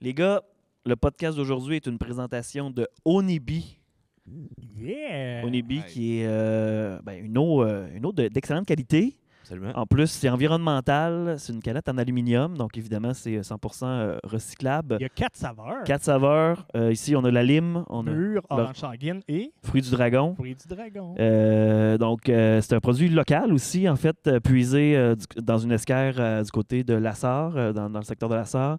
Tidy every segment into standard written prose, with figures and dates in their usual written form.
Les gars, le podcast d'aujourd'hui est une présentation de Onibi. Yeah! Onibi qui est une eau d'excellente qualité. Absolument. En plus, c'est environnemental. C'est une canette en aluminium. Donc, évidemment, c'est 100% recyclable. Il y a 4 saveurs. 4 saveurs. Ici, on a la lime, on a Mûr, orange sanguine et fruits du dragon. fruits du dragon. C'est un produit local aussi, en fait, puisé dans une esquerre du côté de Lassar, dans le secteur de Lassar,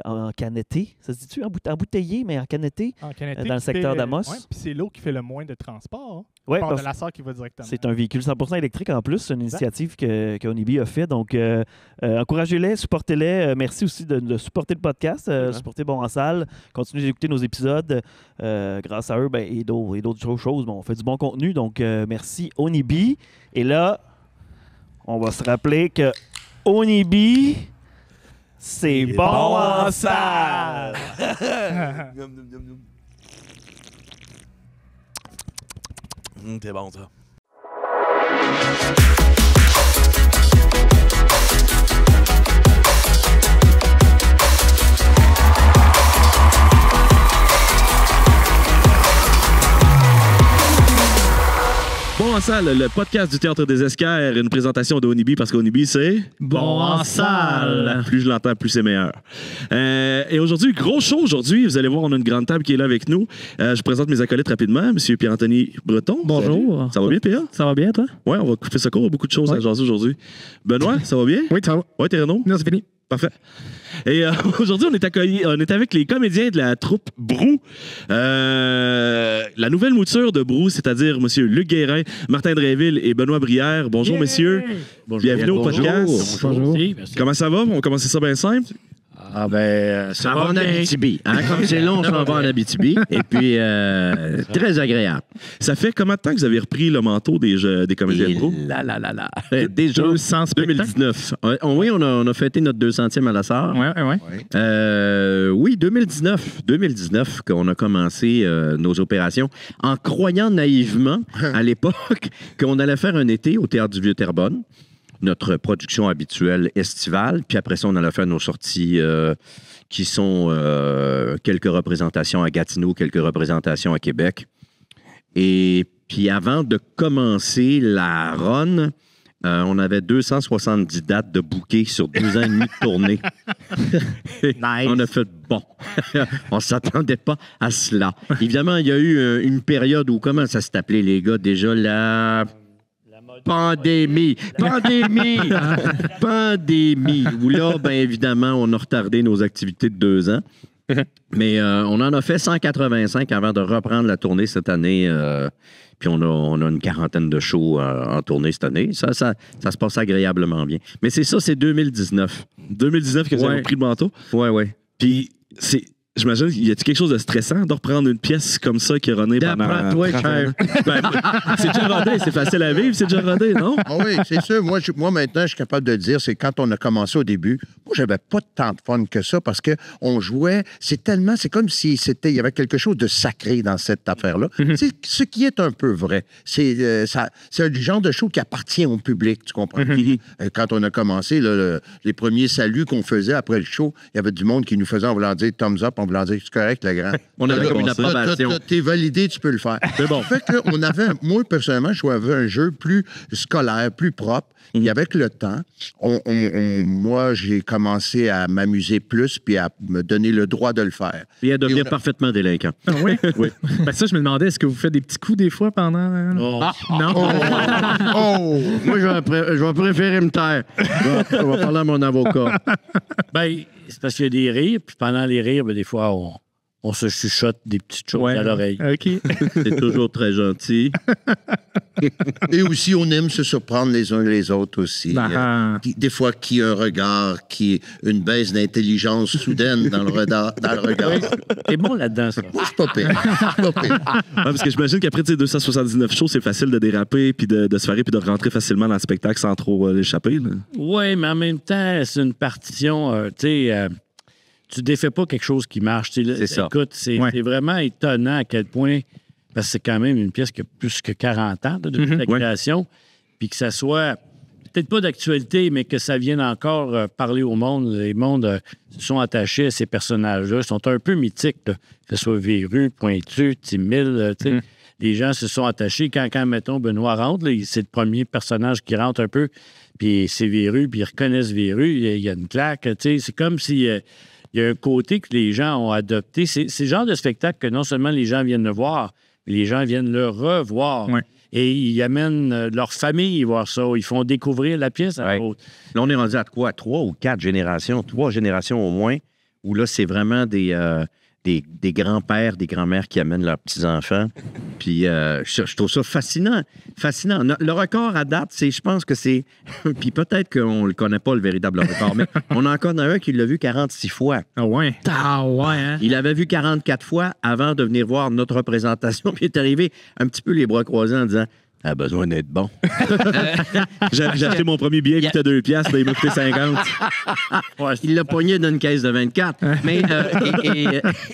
en canetté. Ça se dit-tu? Embouteillé, mais en canetté. En canetté dans le qui secteur fait- d'Amos. Ouais, puis c'est l'eau qui fait le moins de transport. Hein. Ouais, Part parce- de la sœur qui va directement. C'est un véhicule 100% électrique en plus. C'est une Exact. initiative que Onibi a fait. Donc, encouragez-les, supportez-les. Merci aussi de supporter le podcast, supporter Bon en salle. Continuez d'écouter nos épisodes. Grâce à eux et d'autres choses, on fait du bon contenu. Donc, merci Onibi. Et là, on va se rappeler que Onibi, c'est bon en salle. C'est bon, ça. Bon en salle, le podcast du Théâtre des Esquerres, une présentation de Onibi parce qu'Onibi, c'est... Bon en salle. Plus je l'entends, plus c'est meilleur. Et aujourd'hui, gros show aujourd'hui. Vous allez voir, on a une grande table qui est là avec nous. Je présente mes acolytes rapidement. Monsieur Pierre-Anthony Breton. Bonjour. Salut. Ça va bien, Pierre? Ça va bien, toi? Ouais, on va couper ça court. Il y a beaucoup de choses à jaser aujourd'hui. Benoît, ça va bien? Oui, ça va. Ouais, t'es Renaud? Non, c'est fini. Parfait. Et aujourd'hui, on est avec les comédiens de la troupe Brou. La nouvelle mouture de Brou, c'est-à-dire M. Luc Guérin, Martin Drainville et Benoît Brière. Bonjour, messieurs. Bienvenue au podcast. Bonjour. Comment ça va? On va commencer ça bien simple. Ah ça va en Abitibi. Hein? Comme c'est long, ça va en Abitibi. Et puis, très agréable. Ça fait combien de temps que vous avez repris le manteau des comédiens de Brou? Déjà, 200 spectacles. 2019. Oui, on a fêté notre 200e à la Sarre. Ouais. Oui, 2019 qu'on a commencé nos opérations en croyant naïvement à l'époque qu'on allait faire un été au Théâtre du Vieux-Terrebonne, notre production habituelle estivale, puis après ça, on allait faire nos sorties qui sont quelques représentations à Gatineau, quelques représentations à Québec. Et puis avant de commencer la run, on avait 270 dates de bouquets sur 2 ans et demi de tournée. Nice. On a fait bon. On s'attendait pas à cela. Évidemment, il y a eu une période où, comment ça s'est appelé, les gars, déjà la pandémie. Pandémie. Où là, bien évidemment, on a retardé nos activités de 2 ans. Mais on en a fait 185 avant de reprendre la tournée cette année. Puis on a une quarantaine de shows en tournée cette année. Ça se passe agréablement bien. Mais c'est ça, c'est 2019. 2019 que vous avez Ouais. repris le manteau. Ouais. Puis, j'imagine, y a-t-il quelque chose de stressant de reprendre une pièce comme ça qui est runnée pendant D'après toi, 30 ans? cher. Ben, c'est déjà rodé, c'est facile à vivre, c'est déjà rodé, non? Ah oui, c'est sûr. Moi, maintenant, je suis capable de le dire, c'est quand on a commencé au début, moi, j'avais pas tant de fun que ça parce qu'on jouait, c'est comme si il y avait quelque chose de sacré dans cette affaire-là. C'est ce qui est un peu vrai. C'est un genre de show qui appartient au public, tu comprends? Quand on a commencé, là, les premiers saluts qu'on faisait après le show, il y avait du monde qui nous faisait en voulant dire thumbs up, en voulant dire c'est correct, le grand. On avait comme une approbation. T'es validé, tu peux le faire. C'est bon. Fait qu'on avait, moi, personnellement, je avais un jeu plus scolaire, plus propre. Et avec le temps, moi, j'ai commencé à m'amuser plus puis à me donner le droit de le faire. Et à devenir on a- parfaitement délinquant. Ah oui? Oui. Ben ça, je me demandais, est-ce que vous faites des petits coups des fois pendant... Non? Oh! Moi, je vais préférer me taire. On va parler à mon avocat. Ben, c'est parce qu'il y a des rires, puis pendant les rires, ben, des fois, on se chuchote des petites choses à l'oreille. OK. C'est toujours très gentil. Et aussi, on aime se surprendre les uns les autres aussi. Ah. Des fois, qui a un regard, une baisse d'intelligence soudaine dans le regard. T'es bon là-dedans, ça. C'est pas pire. C'est pas pire. Ouais, parce que j'imagine qu'après 279 shows, c'est facile de déraper, puis de se faire, puis de rentrer facilement dans le spectacle sans trop l'échapper. Là. Oui, mais en même temps, c'est une partition, tu sais, tu défais pas quelque chose qui marche. C'est ça. Écoute, c'est vraiment étonnant à quel point, parce que c'est quand même une pièce qui a plus que 40 ans là, depuis la création, puis que ça soit peut-être pas d'actualité, mais que ça vienne encore parler au monde. Les mondes sont attachés à ces personnages-là. Ils sont un peu mythiques, là. Que ce soit Véru, Pointu, Timil, tu sais. Les gens se sont attachés. Quand mettons, Benoît rentre, là, c'est le premier personnage qui rentre un peu, puis c'est Véru, puis ils reconnaissent Véru. Il y a une claque, tu sais. C'est comme si... il y a un côté que les gens ont adopté. C'est le genre de spectacle que non seulement les gens viennent le voir, mais les gens viennent le revoir. Ouais. Et ils amènent leur famille voir ça. Ils font découvrir la pièce à l'autre. Là, on est rendu à quoi? 3 ou 4 générations, 3 générations au moins, où là, c'est vraiment des grands-pères, des grands-mères qui amènent leurs petits-enfants. Puis je trouve ça fascinant. Fascinant. Le record à date, je pense que c'est... Puis peut-être qu'on ne le connaît pas, le véritable record, mais on a encore un qui l'a vu 46 fois. Ah ouais? Ah ouais, hein? Il avait vu 44 fois avant de venir voir notre représentation, puis il est arrivé un petit peu les bras croisés en disant... a besoin d'être bon. J'ai acheté mon premier billet qui coûtait 2 piastres, là, il m'a coûté 50. Ouais, il l'a pogné dans une caisse de 24. Mais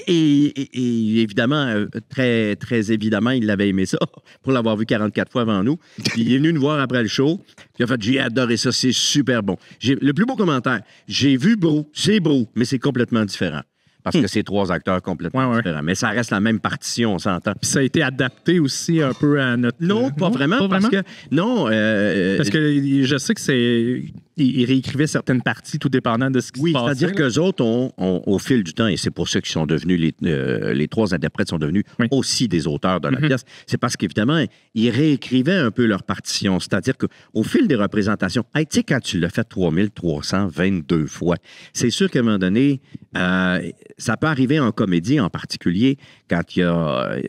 et évidemment, très, très évidemment, il l'avait aimé ça pour l'avoir vu 44 fois avant nous. Puis il est venu nous voir après le show. Puis il a fait, j'ai adoré ça, c'est super bon. Le plus beau commentaire, j'ai vu Brou, c'est Brou, mais c'est complètement différent. Parce que c'est 3 acteurs complètement différents. Mais ça reste la même partition, on s'entend. Puis ça a été adapté aussi un peu à notre... Non, pas vraiment, parce que... Non, parce que je sais que c'est... Ils réécrivaient certaines parties, tout dépendant de ce qui se passait. Oui, c'est-à-dire qu'eux autres ont, au fil du temps, et c'est pour ça qu'ils sont devenus, les 3 interprètes sont devenus aussi des auteurs de la pièce, c'est parce qu'évidemment, ils réécrivaient un peu leur partition. C'est-à-dire qu'au fil des représentations, tu sais, quand tu l'as fait 3322 fois, c'est sûr qu'à un moment donné, ça peut arriver en comédie en particulier quand il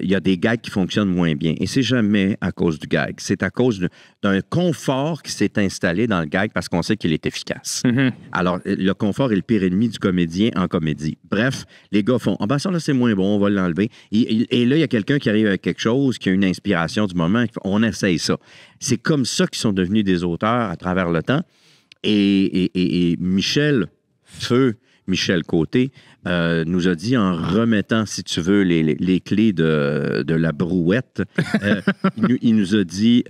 y a des gags qui fonctionnent moins bien. Et c'est jamais à cause du gag. C'est à cause d'un confort qui s'est installé dans le gag parce qu'on sait qu'il est efficace. Alors, le confort est le pire ennemi du comédien en comédie. Bref, les gars font « Ah ben ça, là, c'est moins bon, on va l'enlever. » Et là, il y a quelqu'un qui arrive avec quelque chose, qui a une inspiration du moment, on essaye ça. C'est comme ça qu'ils sont devenus des auteurs à travers le temps. Et Michel Côté nous a dit, en remettant, si tu veux, les clés de la brouette, il nous a dit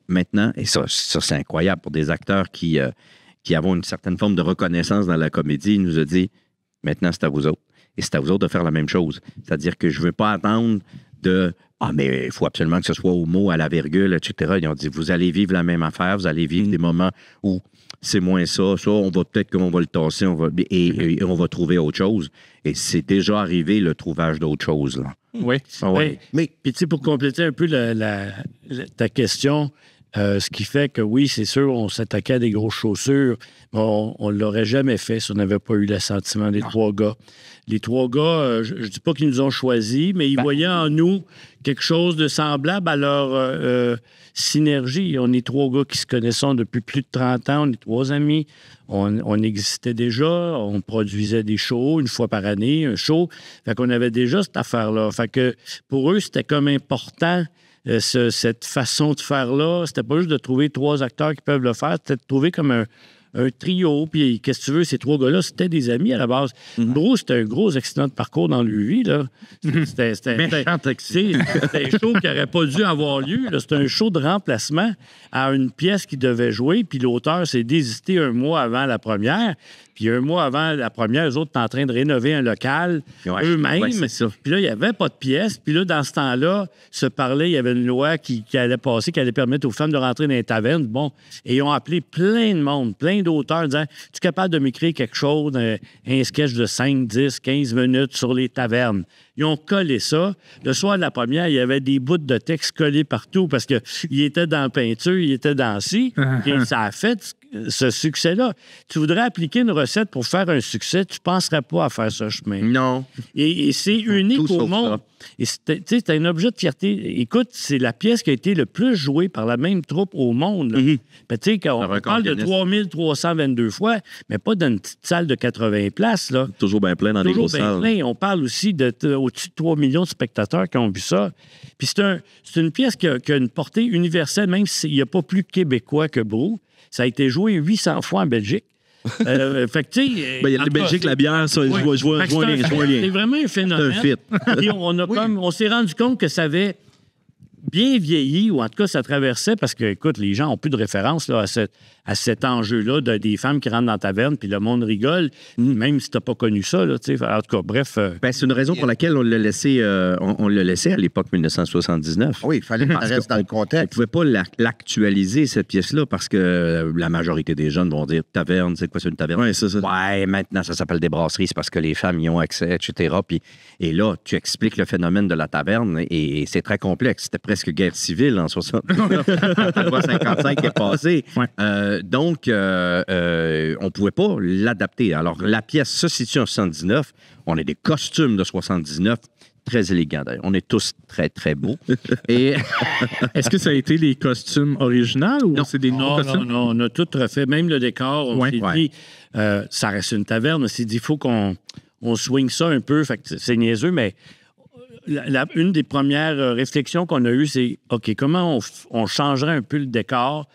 maintenant, et ça c'est incroyable pour des acteurs qui avons une certaine forme de reconnaissance dans la comédie, il nous a dit, maintenant c'est à vous autres. Et c'est à vous autres de faire la même chose. C'est-à-dire que je ne veux pas attendre de... Ah, mais il faut absolument que ce soit au mot, à la virgule, etc. Ils ont dit, vous allez vivre la même affaire, vous allez vivre des moments où c'est moins ça, on va peut-être qu'on va le tasser, et on va trouver autre chose. Et c'est déjà arrivé, le trouvage d'autre chose, là. Oui. Ah ouais. Mais puis, tu sais, pour compléter un peu ta question, ce qui fait que, oui, c'est sûr, on s'attaquait à des grosses chaussures, mais on ne l'aurait jamais fait si on n'avait pas eu l'assentiment des 3 gars. Les 3 gars, je ne dis pas qu'ils nous ont choisis, mais ils voyaient en nous quelque chose de semblable à leur synergie. On est 3 gars qui se connaissent depuis plus de 30 ans, on est 3 amis, on existait déjà, on produisait des shows 1 fois par année, un show. Fait qu'on avait déjà cette affaire-là. Fait que pour eux, c'était comme important... cette façon de faire-là, c'était pas juste de trouver 3 acteurs qui peuvent le faire, c'était de trouver comme un trio, puis qu'est-ce que tu veux, ces 3 gars-là, c'était des amis à la base. Gros, c'était un gros accident de parcours dans leur vie, là. C'était un show qui n'aurait pas dû avoir lieu, là. C'était un show de remplacement à une pièce qui devait jouer, puis l'auteur s'est désisté 1 mois avant la première, puis 1 mois avant la première, eux autres étaient en train de rénover un local eux-mêmes. Ouais, puis là, il n'y avait pas de pièce. Puis là, dans ce temps-là, se parlait, il y avait une loi qui allait passer, qui allait permettre aux femmes de rentrer dans les tavernes. Bon, et ils ont appelé plein de monde, plein d'auteurs, disant, es-tu capable de m'écrire quelque chose, un sketch de 5, 10, 15 minutes sur les tavernes? Ils ont collé ça. Le soir de la première, il y avait des bouts de texte collés partout parce qu'il était dans la peinture, il était dans ci. Et ça a fait ce succès-là. Tu voudrais appliquer une recette pour faire un succès, tu ne penserais pas à faire ce chemin. Non. Et c'est unique au monde. Et c'est un objet de fierté. Écoute, c'est la pièce qui a été le plus jouée par la même troupe au monde. Ben, quand on parle de 3322 fois, mais pas dans une petite salle de 80 places. Là. Toujours bien plein dans des grosses salles. Plein. On parle aussi au-dessus de 3 millions de spectateurs qui ont vu ça. Puis c'est une pièce qui a une portée universelle, même s'il n'y a pas plus québécois que Brou. Ça a été joué 800 fois en Belgique. Fait que, tu sais. Il y a la Belgique, la bière, ça, je vois un lien. C'est vraiment un phénomène. C'est un fit. Et on s'est rendu compte que ça avait bien vieilli, ou en tout cas, ça traversait parce que, écoute, les gens n'ont plus de référence là, à cet enjeu-là des femmes qui rentrent dans la taverne, puis le monde rigole, même si tu n'as pas connu ça. Là, en tout cas, bref. Ben, c'est une raison pour laquelle on l'a laissé, on l'a laissé à l'époque 1979. Oui, il fallait que ça reste dans le On ne contexte. pouvait pas l'actualiser, cette pièce-là, parce que la majorité des jeunes vont dire taverne, c'est quoi, c'est une taverne? Ouais, c'est ça. Ouais, maintenant, ça s'appelle des brasseries, c'est parce que les femmes y ont accès, etc. Et là, tu expliques le phénomène de la taverne et c'est très complexe. C'était presque guerre civile en 69. La loi 55 est passée. Ouais. Donc, on ne pouvait pas l'adapter. Alors, la pièce se situe en 79. On a des costumes de 79. Très élégants, d'ailleurs. On est tous très, très beaux. Et Est-ce que ça a été les costumes originaux ou Non. c'est des nouveaux costumes? Non, on a tout refait, même le décor. On Ouais. s'est dit, ça reste une taverne, on s'est dit, il faut qu'on swing ça un peu. Fait que c'est niaiseux, mais une des premières réflexions qu'on a eues, c'est, OK, comment on changerait un peu le décor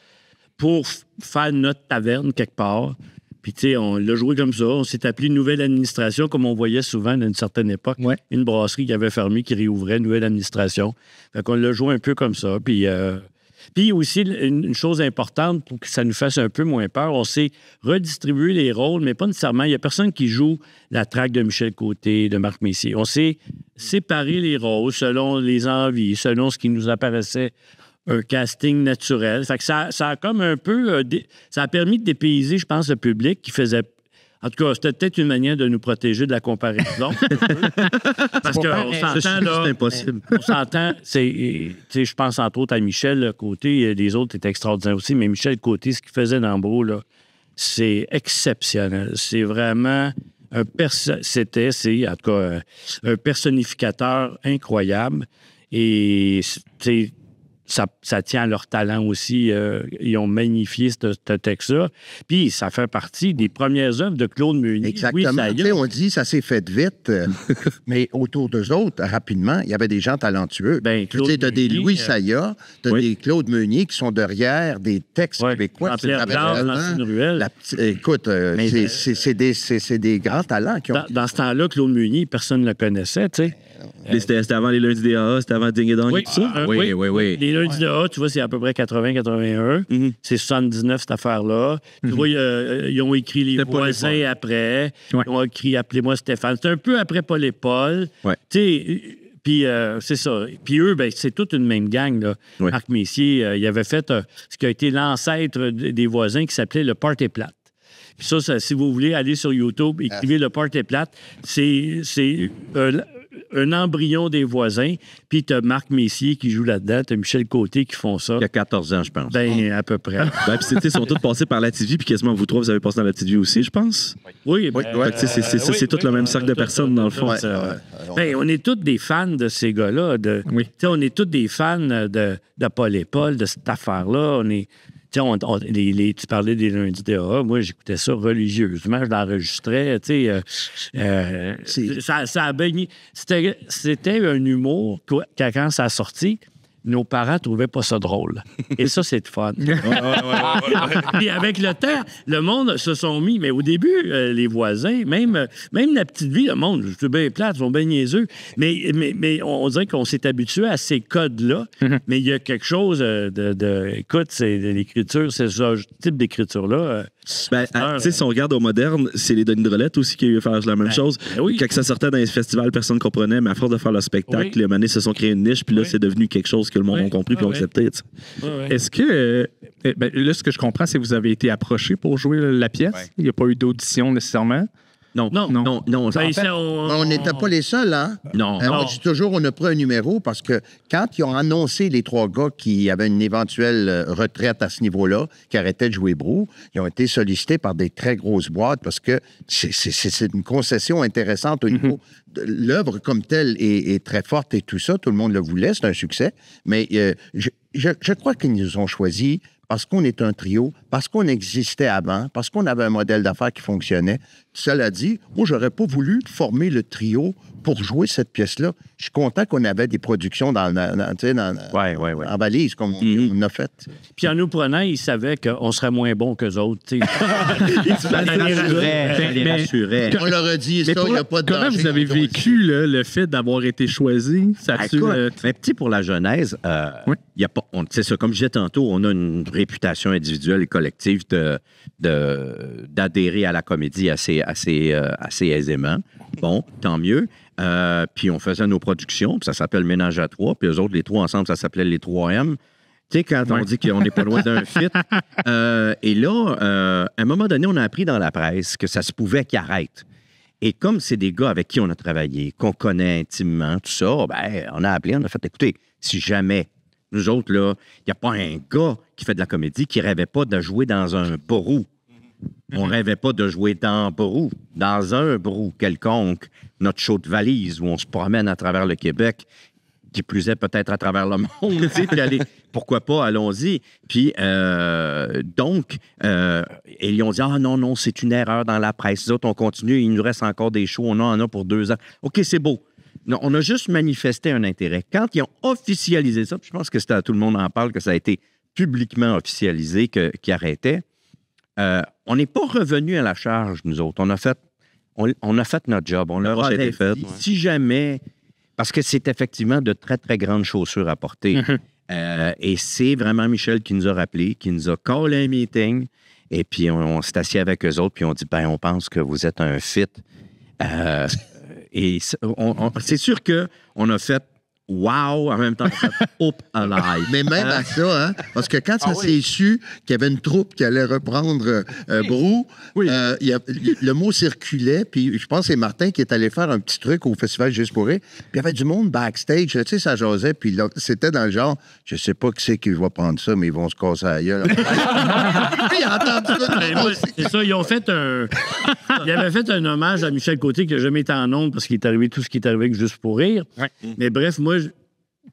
pour faire notre taverne quelque part? Puis, tu sais, on l'a joué comme ça. On s'est appelé Nouvelle Administration, comme on voyait souvent à une certaine époque. Ouais. Une brasserie qui avait fermé, qui réouvrait, Nouvelle Administration. Fait qu'on l'a joué un peu comme ça. Puis aussi, une chose importante pour que ça nous fasse un peu moins peur, on s'est redistribué les rôles, mais pas nécessairement. Il n'y a personne qui joue la traque de Michel Côté, de Marc Messier. On s'est séparé les rôles selon les envies, selon ce qui nous apparaissait un casting naturel. Fait que ça a comme un peu... ça a permis de dépayser, je pense, le public qui faisait... En tout cas, c'était peut-être une manière de nous protéger de la comparaison. Parce qu'on s'entend, là... C'est impossible. On s'entend, je pense entre autres à Michel Côté, les autres étaient extraordinaires aussi, mais Michel Côté, ce qu'il faisait dans Beau, là, c'est exceptionnel. C'est vraiment en tout cas, un personnificateur incroyable. Et, ça tient à leur talent aussi. Ils ont magnifié ce texte-là. Puis, ça fait partie des premières œuvres de Claude Meunier. Exactement. Oui, ça y Tu est. sais, on dit ça s'est fait vite, mais autour d'eux autres, rapidement, il y avait des gens talentueux. Ben, Tu sais, t'as des Meunier, Louis Saya, t'as oui. des Claude Meunier qui sont derrière des textes Ouais. québécois. Jean-Pierre Blanc, Francine Ruel. Écoute, Mais, c'est des grands talents qui ont... Dans ce temps-là, Claude Meunier, personne ne le connaissait, tu sais. C'était avant les lundis des AA, c'était avant Ding et Dong et tout ça. Oui. Les lundis de A, tu vois, c'est à peu près 80-81. Mhm. C'est 79, cette affaire-là. Tu vois, ils ont écrit Les C'était Paul et Voisins Paul. après. Ouais. Ils ont écrit Appelez-moi Stéphane. C'est un peu après Paul et Paul. Ouais. Tu sais, puis c'est ça. Puis eux, ben, c'est toute une même gang, là. Ouais. Marc Messier, il avait fait ce qui a été l'ancêtre des Voisins qui s'appelait Le Party Plate. Puis ça, si vous voulez aller sur YouTube, écrivez Le Party Plate. C'est un embryon des Voisins. Puis tu as Marc Messier qui joue là-dedans. Tu as Michel Côté qui font ça. Il y a 14 ans, je pense. Ben, à peu près. Ben, puis ils sont tous passés par la petite vie, puis quasiment vous trois, vous avez passé dans la petite vie aussi, je pense. Oui, Oui, Fait que, tu sais, c'est tout le même cercle de personnes, dans le fond. Ben, on est tous des fans de ces gars-là. Oui. Tu sais, on est tous des fans de Paul et Paul, de cette affaire-là. On est... Tu sais, tu parlais des lundis de AA. Moi, j'écoutais ça religieusement. Je l'enregistrais. Tu sais, ça a baigné. C'était un humour quand ça a sorti. Nos parents trouvaient pas ça drôle. Et ça, c'est le fun. Puis avec le temps, le monde se sont mis, mais au début, les voisins, même la petite vie, le monde, c'est bien plate, ils sont bien niaiseux, mais on dirait qu'on s'est habitué à ces codes-là, mais il y a quelque chose écoute, c'est l'écriture, c'est ce type d'écriture-là. Ben, tu sais, si on regarde au moderne, c'est les Denis Drolet aussi qui a eu à faire la même chose. oui. Quand ça sortait dans les festivals, personne ne comprenait, mais à force de faire le spectacle, Oui. les manées se sont créés une niche, puis là, Oui. c'est devenu quelque chose que le monde Oui. a compris puis ont Oui. accepté. Tu sais. Est-ce que... là, ce que je comprends, c'est que vous avez été approché pour jouer la pièce. Il n'y a pas eu d'audition nécessairement. Non. Non. En Ben, fait, On n'était pas les seuls, hein? non. Moi, je dis toujours, on a pris un numéro parce que quand ils ont annoncé les trois gars qui avaient une éventuelle retraite à ce niveau-là, qui arrêtaient de jouer Brou, ils ont été sollicités par des très grosses boîtes parce que c'est une concession intéressante au niveau de l'œuvre comme telle est très forte et tout ça. Tout le monde le voulait, c'est un succès. Mais je crois qu'ils nous ont choisis parce qu'on est un trio, parce qu'on existait avant, parce qu'on avait un modèle d'affaires qui fonctionnait. Cela dit, moi, j'aurais pas voulu former le trio pour jouer cette pièce-là. Je suis content qu'on avait des productions en valise, comme on a fait. Puis en nous prenant, ils savaient qu'on serait moins bons qu'eux autres. Il les rassurait. On leur a dit, Mais ça, il n'y a pas de comment danger vous avez quand on le vécu le fait d'avoir été choisi? Ça a-tu, Mais petit pour la genèse, Oui. y a pas, c'est ça, comme je disais tantôt, on a une réputation individuelle et collective d'adhérer à la comédie assez aisément. Bon, tant mieux. Puis on faisait nos productions, puis ça s'appelle Ménage à trois, puis eux autres, les trois ensemble, ça s'appelait les 3M. Tu sais, quand on dit qu'on n'est pas loin d'un fit. Et là, à un moment donné, on a appris dans la presse que ça se pouvait qu'ils arrêtent. Et comme c'est des gars avec qui on a travaillé, qu'on connaît intimement, tout ça, ben, on a appelé, on a fait, écoutez, si jamais, nous autres, là, il n'y a pas un gars qui fait de la comédie qui ne rêvait pas de jouer dans un brou. On ne rêvait pas de jouer dans un brou quelconque, notre show de valise où on se promène à travers le Québec, qui plus est peut-être à travers le monde, tu sais, puis aller, pourquoi pas, allons-y. Puis donc, ils ont dit, ah non, c'est une erreur dans la presse. Les autres, on continue, il nous reste encore des shows, on en a pour 2 ans. OK, c'est beau. Non, on a juste manifesté un intérêt. Quand ils ont officialisé ça, puis je pense que c'était à tout le monde en parle, que ça a été publiquement officialisé qu'ils arrêtaient, on n'est pas revenu à la charge, nous autres. On a fait notre job. On leur a dit, si jamais... Parce que c'est effectivement de très, très grandes chaussures à porter. Et c'est vraiment Michel qui nous a rappelé, qui nous a callé un meeting. Et puis, on s'est assis avec eux autres, puis on dit, ben, on pense que vous êtes un fit. Et c'est sûr qu'on a fait wow, en même temps, up alive. Mais même à ça, hein, parce que quand ça s'est su qu'il y avait une troupe qui allait reprendre Brou, le mot circulait, puis je pense que c'est Martin qui est allé faire un petit truc au Festival Juste pour rire, puis il y avait du monde backstage, tu sais, ça jasait, puis là, c'était dans le genre, je sais pas qui c'est qui va prendre ça, mais ils vont se casser la gueule. Puis il entend ça. C'est ça, ils ont fait Ils avaient fait un hommage à Michel Côté qui n'a jamais été en ondes parce qu'il est arrivé tout ce qui est arrivé avec Juste pour rire. Ouais. Mais bref, moi,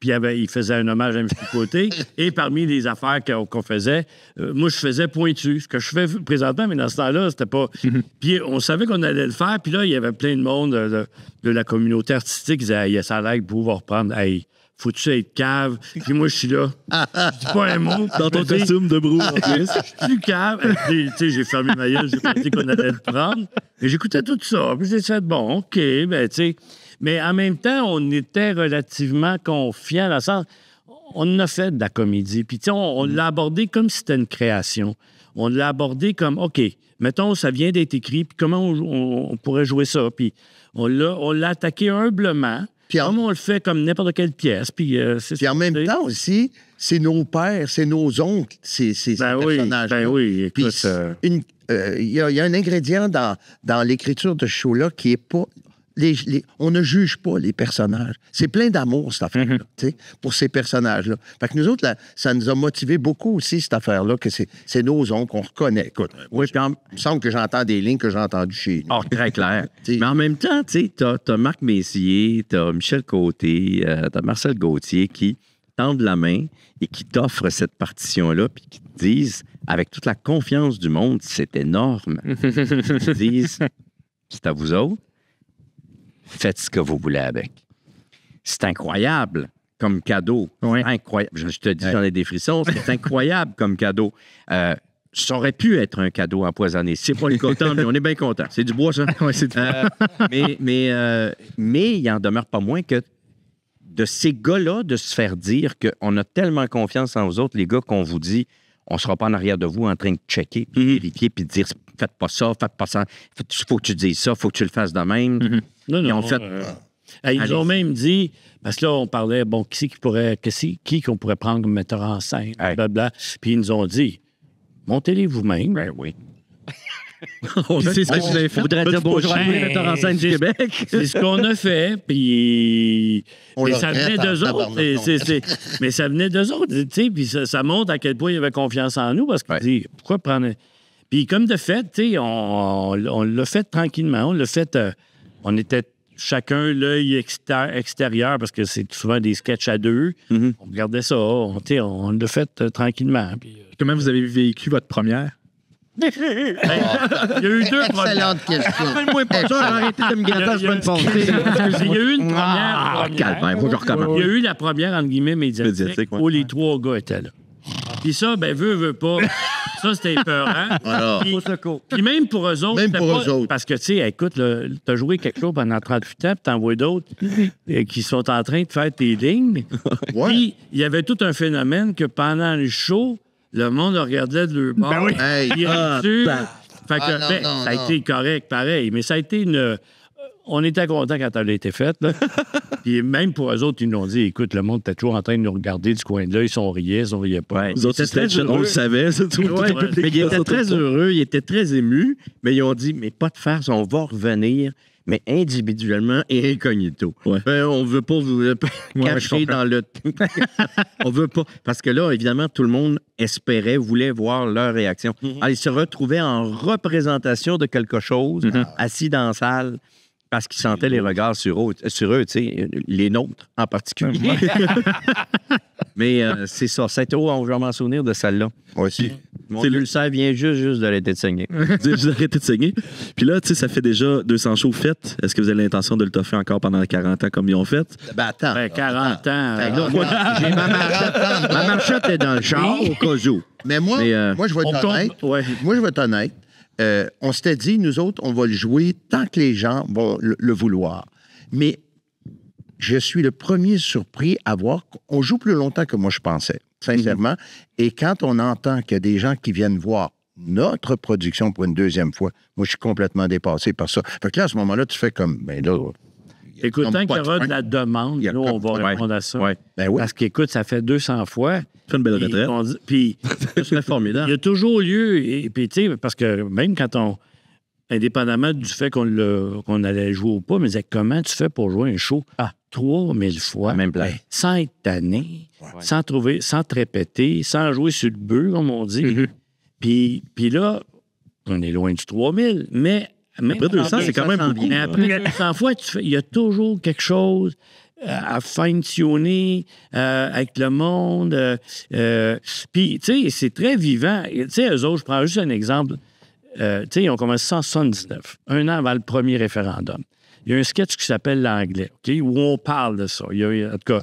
puis il faisait un hommage à Michel Côté. Et parmi les affaires qu'on faisait, moi, je faisais pointu. Ce que je fais présentement, mais dans ce temps-là, c'était pas... Puis on savait qu'on allait le faire. Puis là, il y avait plein de monde de la communauté artistique qui disait « ça a l'air que vous va reprendre. Hey, faut-tu être cave? » Puis moi, je suis là. Je dis pas un mot. Dans ton costume de brou, en plus. Je suis cave. Tu sais, j'ai fermé ma gueule. J'ai pas dit qu'on allait le prendre. Et j'écoutais tout ça. Puis j'ai fait, bon, OK, ben, tu sais... Mais en même temps, on était relativement confiants dans le sens... On a fait de la comédie. Puis, tu sais, on l'a abordé comme si c'était une création. On l'a abordé comme, OK, mettons, ça vient d'être écrit, puis comment on pourrait jouer ça? Puis, on l'a attaqué humblement, comme on le fait comme n'importe quelle pièce. Puis en même temps aussi, c'est nos pères, c'est nos oncles, ces personnages-là. Ben oui, écoute... Il y a un ingrédient dans l'écriture de ce show-là qui n'est pas... on ne juge pas les personnages. C'est plein d'amour, cette affaire-là, pour ces personnages-là. Fait que nous autres, là, ça nous a motivé beaucoup aussi, cette affaire-là, que c'est nos oncles qu'on reconnaît. Écoute, il me semble que j'entends des lignes que j'ai entendues chez nous. Oh, très clair. Mais en même temps, tu sais, t'as Marc Messier, t'as Michel Côté, t'as Marcel Gauthier qui tendent la main et qui t'offrent cette partition-là, puis qui te disent, avec toute la confiance du monde, c'est énorme. Ils te disent, c'est à vous autres. Faites ce que vous voulez avec. C'est incroyable comme cadeau. Oui. Incroyable. Je te dis, j'en ai des frissons. C'est incroyable comme cadeau. Ça aurait pu être un cadeau empoisonné. C'est pas le cas, mais on est bien content. C'est du bois, ça. Oui, c'est du bois. Mais il en demeure pas moins que de ces gars-là, de se faire dire qu'on a tellement confiance en vous autres, les gars, qu'on vous dit, on sera pas en arrière de vous en train de checker, puis vérifier, puis de dire, faites pas ça, faites pas ça. Faut que tu dises ça, faut que tu le fasses de même. Non, ils ont même dit, parce que là, on parlait, bon, qui qu'on pourrait prendre comme metteur en scène, blablabla. Puis ils nous ont dit, montez-les vous-même. Ben oui. C'est ce que vous avez fait. On voudrait dire bonjour à tous les metteurs en scène du Québec. C'est ce qu'on a fait, puis... Mais ça venait d'eux autres. Mais ça venait d'eux autres, tu sais, puis ça montre à quel point ils avaient confiance en nous, parce qu'ils disaient, pourquoi prendre... Puis comme de fait, tu sais, on l'a fait tranquillement, on l'a fait... on était chacun l'œil extérieur, parce que c'est souvent des sketchs à deux. Mhm. On regardait ça, on l'a fait tranquillement. Puis, Comment vous avez vécu votre première? il y a eu deux premières. Excellente question. Appelle-moi pas ça, arrêtez de me gâter la semaine passée. Il y a eu une première. Calvaire, faut que je recommence. Il y a eu la première, entre guillemets, médiatique, Médiatique, ouais. où les trois gars étaient là. Puis ça, ben, veut pas. Ça, c'était épeurant. Alors, Puis même pour eux autres. Même c'était pour pas- eux autres. Parce que, tu sais, écoute, t'as joué quelque chose pendant 38 ans, puis t'en vois d'autres qui sont en train de faire tes lignes. ouais. Puis il y avait tout un phénomène que pendant le show, le monde regardait de leur bord. Ben oui. Hey, Puis dessus. Fait que, Ah, non, ben, non, ça a non. été correct, pareil. Mais ça a été une. On était contents quand elle a été faite. Là. Puis même pour eux autres, ils nous ont dit écoute, le monde était toujours en train de nous regarder du coin de l'œil. Si on riait, si on riait pas. Ouais. Nous autres, Il était très on le heureux. savait, c'est tout. Ouais, Tout le public mais il était dans très son- heureux, il était très ému, mais ils ont dit, mais pas de farce, on va revenir, mais individuellement et incognito. Ouais. On veut pas vous je cacher comprends. dans le... on veut pas... Parce que là, évidemment, tout le monde espérait, voulait voir leur réaction. Alors, ils se retrouvaient en représentation de quelque chose, assis dans la salle, parce qu'ils sentaient les regards sur eux, tu sais, les nôtres en particulier. Mais c'est ça. C'est on va m'en souvenir de celle-là. Moi aussi. Mon C'est ulcère vient juste d'arrêter de saigner. J'ai arrêté de saigner. Puis là, tu sais, ça fait déjà 200 shows faits. Est-ce que vous avez l'intention de le toffer encore pendant 40 ans comme ils ont fait? Ben, attends. Ben, 40 ans. Ben, là, moi, J'ai ma marchette. Ma marchette est dans le char au cas où. Mais moi, Mais, moi, je vais on être honnête. compte. Ouais. Moi, je vais être honnête. On s'était dit, nous autres, on va le jouer tant que les gens vont le vouloir. Mais je suis le premier surpris à voir qu'on joue plus longtemps que moi je pensais, sincèrement. Et quand on entend qu'il y a des gens qui viennent voir notre production pour une deuxième fois, moi, je suis complètement dépassé par ça. Fait que là, à ce moment-là, tu fais comme, ben là... Écoute, comme tant qu'il pas y aura fin. de la demande, Il y a nous, on comme- va répondre à ça. Ouais. Ben oui. Parce qu'écoute, ça fait 200 fois. Fais une belle Puis retraite. on dit- Puis Ce serait il formidable. y a toujours lieu, et puis tu sais, parce que même quand on, indépendamment du fait qu'on allait jouer ou pas, mais c'est comment tu fais pour jouer un show 3000 fois, À même place. sans être tanné, sans te répéter, sans jouer sur le bœuf, comme on dit. Puis là, on est loin du 3000, mais... même Après 200, c'est quand même Ça s'en beaucoup. mais après 200 fois, il y a toujours quelque chose à fine-tuner avec le monde. Puis, tu sais, c'est très vivant. Tu sais, eux autres, je prends juste un exemple. Tu sais, ils ont commencé en 79, un an avant le premier référendum. Il y a un sketch qui s'appelle l'anglais, OK, où on parle de ça. En tout cas,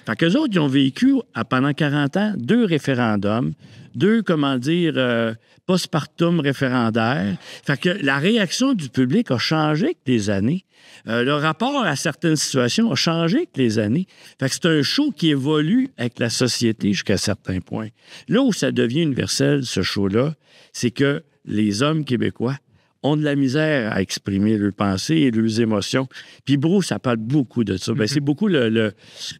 fait qu'eux autres, ils ont vécu pendant 40 ans 2 référendums, 2, comment dire, postpartum référendaires. Fait que la réaction du public a changé avec les années. Le rapport à certaines situations a changé avec les années. Fait que c'est un show qui évolue avec la société jusqu'à certains points. Là où ça devient universel, ce show-là, c'est que les hommes québécois ont de la misère à exprimer leurs pensées et leurs émotions. Puis Bruce, ça parle beaucoup de ça. Ben, c'est beaucoup le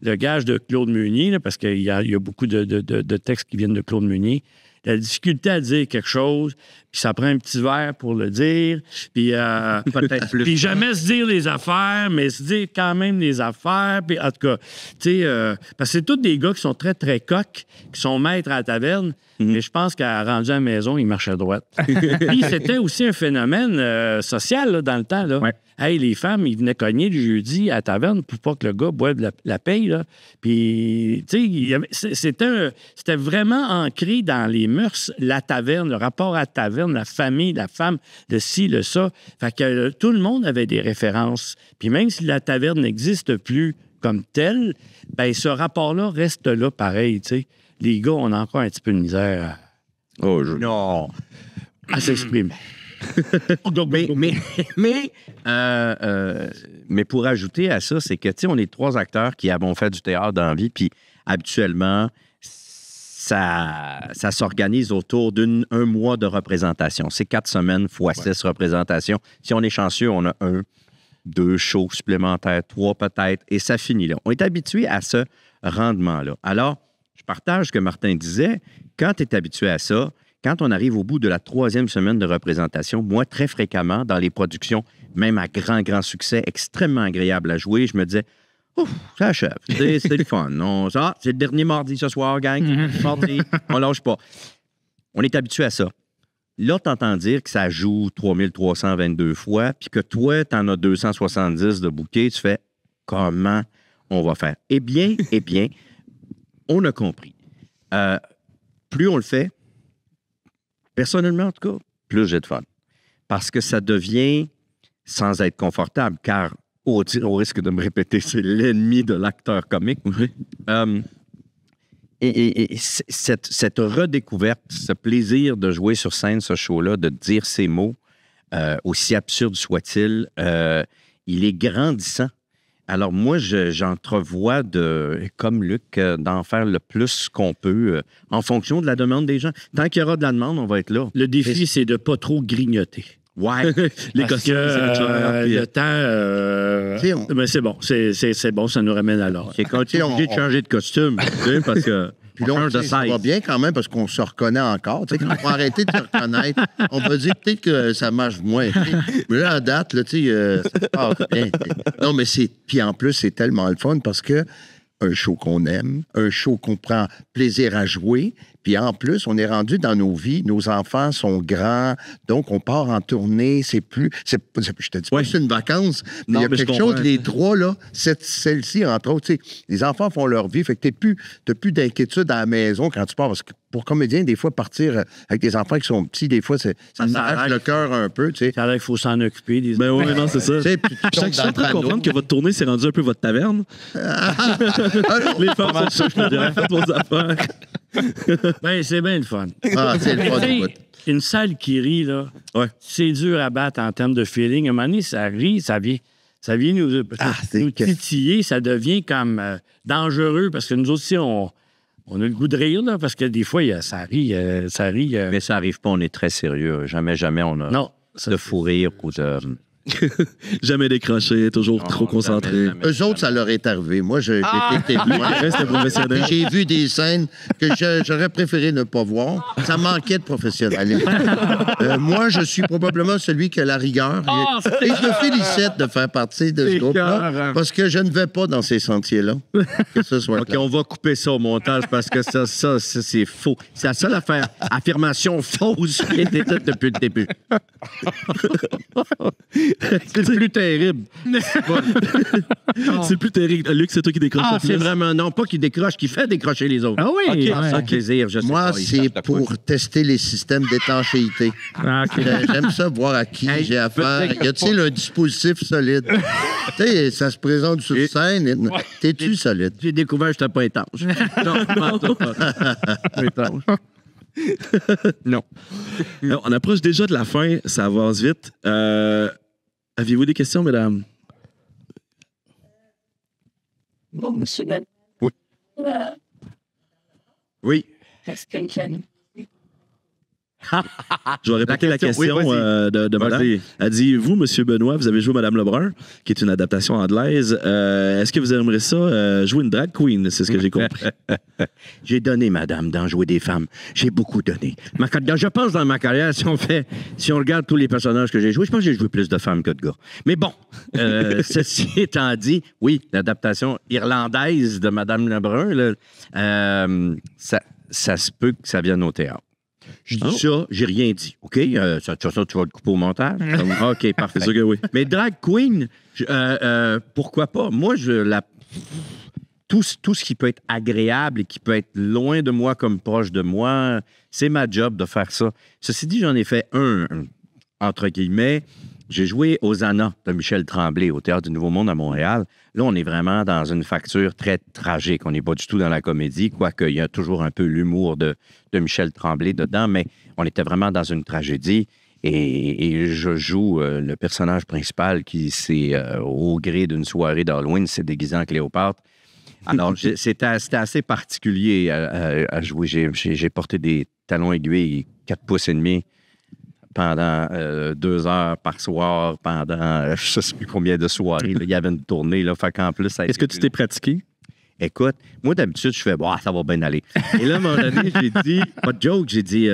gage de Claude Meunier, là, parce qu'il y a beaucoup de textes qui viennent de Claude Meunier. La difficulté à dire quelque chose, puis ça prend un petit verre pour le dire, puis Peut-être plus. puis jamais se dire les affaires, mais se dire quand même les affaires. Puis en tout cas, tu sais, parce que c'est tous des gars qui sont très, très coqs, qui sont maîtres à la taverne, mais je pense qu'à rendu à la maison, ils marchaient à droite. Puis c'était aussi un phénomène social là, dans le temps. Là. Ouais. Hey, les femmes, ils venaient cogner le jeudi à la taverne pour pas que le gars boive la paye. Là. Puis, tu sais, c'était vraiment ancré dans les mœurs, la taverne, le rapport à la taverne, la famille, la femme, le ci, le ça. Fait que tout le monde avait des références. Puis même si la taverne n'existe plus comme telle, ben ce rapport-là reste là pareil, tu sais. Les gars, on a encore un petit peu de misère Non. à s'exprimer. Mais pour ajouter à ça, c'est que, tu sais, on est 3 acteurs qui avons fait du théâtre dans la vie, puis habituellement, ça s'organise autour d'un mois de représentation. C'est 4 semaines fois 6 représentations. Si on est chanceux, on a 1, 2 shows supplémentaires, 3 peut-être, et ça finit là. On est habitué à ce rendement-là. Alors, je partage ce que Martin disait. Quand tu es habitué à ça, quand on arrive au bout de la 3e semaine de représentation, moi, très fréquemment, dans les productions, même à grand succès, extrêmement agréable à jouer, je me disais, ouf, ça achève. C'est le fun. C'est le dernier mardi ce soir, gang. Mardi, on lâche pas. On est habitué à ça. Là, tu entends dire que ça joue 3322 fois, puis que toi, tu en as 270 de bouquets. Tu fais comment on va faire? Eh bien, on a compris. Plus on le fait, personnellement en tout cas, plus j'ai de fun. Parce que ça devient, sans être confortable, car au risque de me répéter, c'est l'ennemi de l'acteur comique. Et cette redécouverte, ce plaisir de jouer sur scène, ce show-là, de dire ces mots, aussi absurdes soient-ils, il est grandissant. Alors moi, j'entrevois, comme Luc, d'en faire le plus qu'on peut en fonction de la demande des gens. Tant qu'il y aura de la demande, on va être là. Le défi, c'est de ne pas trop grignoter. Ouais. Les Parce costumes, que c'est clair. le temps, mais c'est bon. C'est bon, ça nous ramène à l'ordre. C'est quand tu es obligé de changer de costume, tu sais, parce que... Puis là, on ça va bien quand même parce qu'on se reconnaît encore. Tu sais, quand on va arrêter de se reconnaître, on va dire peut-être que ça marche moins. Mais là, à date, là, tu sais, ça passe bien. Non, mais c'est... Puis en plus, c'est tellement le fun parce que un show qu'on aime, un show qu'on prend plaisir à jouer, puis en plus, on est rendu dans nos vies, nos enfants sont grands, donc on part en tournée, je te dis pas que c'est une vacance, mais il y a quelque chose, les trois, là, celle-ci, entre autres, tu sais, les enfants font leur vie, fait que t'as plus d'inquiétude à la maison quand tu pars, parce que pour comédien, des fois, partir avec des enfants qui sont petits, des fois, ça s'arrache le cœur un peu, tu sais. Ça a l'air qu'il faut s'en occuper. Ben oui, non, c'est ça. Je suis en train de comprendre que votre tournée s'est rendue un peu votre taverne. Les femmes sont je me dirais, faites vos affaires. Ben, c'est bien le fun. Ah, c'est le fun, écoute. Une salle qui rit, là, c'est dur à battre en termes de feeling. À un moment donné, ça rit, ça vient nous titiller, ça devient comme dangereux parce que nous aussi, on a le goût de rire, là, parce que des fois, ça rit. Mais ça arrive pas, on est très sérieux. Jamais on a de fou rire ou de... Jamais décroché, toujours trop concentré. Jamais. Eux autres, ça leur est arrivé. Moi, j'ai été témoin. Reste professionnel. J'ai vu des scènes que j'aurais préféré ne pas voir. Ça manquait de professionnalisme. Moi, je suis probablement celui qui a la rigueur. Et je me félicite de faire partie de ce groupe-là parce que je ne vais pas dans ces sentiers-là. Que ce soit OK, on va couper ça au montage parce que ça c'est faux. C'est la seule affirmation fausse qui a été faite depuis le début. C'est le plus terrible. C'est le plus terrible. Luc, c'est toi qui décroche le plus. C'est vraiment, non, pas qui décroche, qui fait décrocher les autres. Ah oui? Ça, plaisir, je sais Moi, pas, c'est pour tester les systèmes d'étanchéité. J'aime ça, voir à qui j'ai affaire. Y a-t-il un dispositif solide? Tu sais, ça se présente sur scène. T'es-tu solide? J'ai découvert que je n'étais pas étanche. Non, non. Alors, on approche déjà de la fin, ça avance vite. Aviez-vous des questions, mesdames? Bon, monsieur Ben. Oui. Oui. Est-ce que Je vais répéter la question, oui, de madame. Vas-y. Elle dit, vous, monsieur Benoît, vous avez joué Madame Lebrun, qui est une adaptation anglaise. Est-ce que vous aimeriez ça, jouer une drag queen? C'est ce que j'ai compris. J'ai donné, madame, d'en jouer des femmes. J'ai beaucoup donné. Je pense dans ma carrière, si on regarde tous les personnages que j'ai joués, je pense que j'ai joué plus de femmes que de gars. Mais bon, ceci étant dit, oui, l'adaptation irlandaise de Madame Lebrun, là, ça se peut que ça vienne au théâtre. Je dis ça, j'ai rien dit, OK? Ça, tu vas le couper au montage? OK, parfait. C'est sûr que oui. Mais drag queen, pourquoi pas? Moi, tout ce qui peut être agréable et qui peut être loin de moi comme proche de moi, c'est ma job de faire ça. Ceci dit, j'en ai fait entre guillemets. J'ai joué Hosanna de Michel Tremblay au Théâtre du Nouveau Monde à Montréal. Là, on est vraiment dans une facture très tragique. On n'est pas du tout dans la comédie, quoique il y a toujours un peu l'humour de Michel Tremblay dedans, mais on était vraiment dans une tragédie. Et je joue le personnage principal qui, au gré d'une soirée d'Halloween, s'est déguisé en Cléopâtre. Alors, c'était assez particulier à jouer. J'ai porté des talons aiguilles 4 pouces et demi pendant 2 heures par soir, pendant je ne sais plus combien de soirées. Là, il y avait une tournée, là, fait qu'en plus... Est-ce que tu t'es pratiqué? Écoute, moi, d'habitude, je fais, ça va bien aller. Et là, à un moment donné, j'ai dit, pas de joke, j'ai dit,